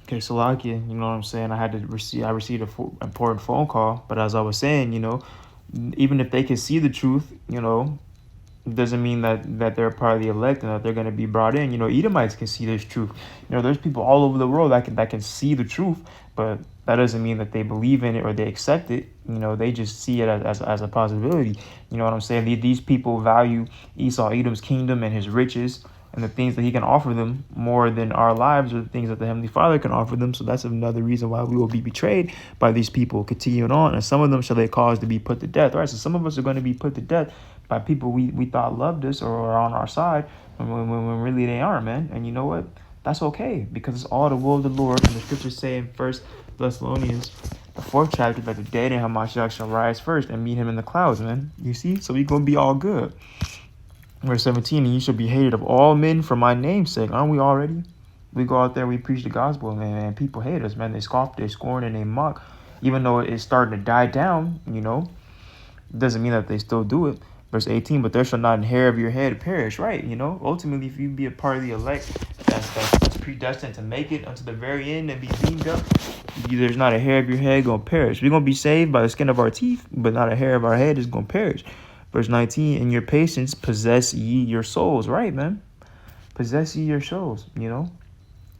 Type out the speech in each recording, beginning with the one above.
Okay, Salakia, you know what I'm saying? I received a important phone call, but as I was saying, even if they can see the truth, doesn't mean that they're part of the elect and that they're going to be brought in. Edomites can see this truth. There's people all over the world that can see the truth, but that doesn't mean that they believe in it or they accept it. They just see it as a possibility. You know what I'm saying? These people value Esau, Edom's kingdom and his riches and the things that he can offer them more than our lives or the things that the Heavenly Father can offer them. So that's another reason why we will be betrayed by these people continuing on. And some of them shall they cause to be put to death. All right, so some of us are going to be put to death by people we thought loved us or are on our side when really they aren't, man. And you know what? That's okay, because it's all the will of the Lord. And the scriptures say in 1 Thessalonians, the 4th chapter, that the dead in Hamashiach shall rise first and meet him in the clouds, man. You see? So we're going to be all good. Verse 17, and you shall be hated of all men for my name's sake. Aren't we already? We go out there, we preach the gospel, man, and people hate us, man. They scoff, they scorn, and they mock. Even though it's starting to die down, it doesn't mean that they still do it. Verse 18, but there shall not an hair of your head perish, right? Ultimately, if you be a part of the elect that's predestined to make it unto the very end and be beamed up, there's not a hair of your head going to perish. We're going to be saved by the skin of our teeth, but not a hair of our head is going to perish. Verse 19, in your patience possess ye your souls, right, man? Possess ye your souls,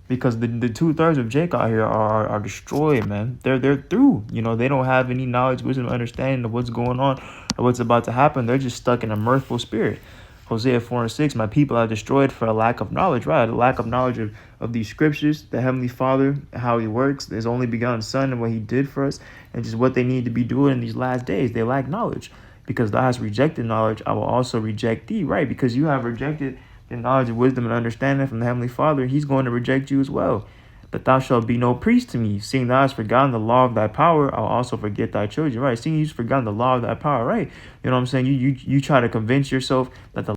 because the 2/3 of Jacob out here are destroyed, man. They're through. They don't have any knowledge, wisdom, understanding of what's going on or what's about to happen. They're just stuck in a mirthful spirit. Hosea 4:6, my people are destroyed for a lack of knowledge, right? A lack of knowledge of these scriptures, the Heavenly Father, how he works, his only begotten Son, and what he did for us, and just what they need to be doing in these last days. They lack knowledge. Because thou hast rejected knowledge, I will also reject thee, right? Because you have rejected the knowledge of wisdom and understanding from the Heavenly Father, he's going to reject you as well. But thou shalt be no priest to me, seeing thou hast forgotten the law of thy power, I'll also forget thy children, right? Seeing you've forgotten the law of thy power, right? You know what I'm saying? You try to convince yourself that the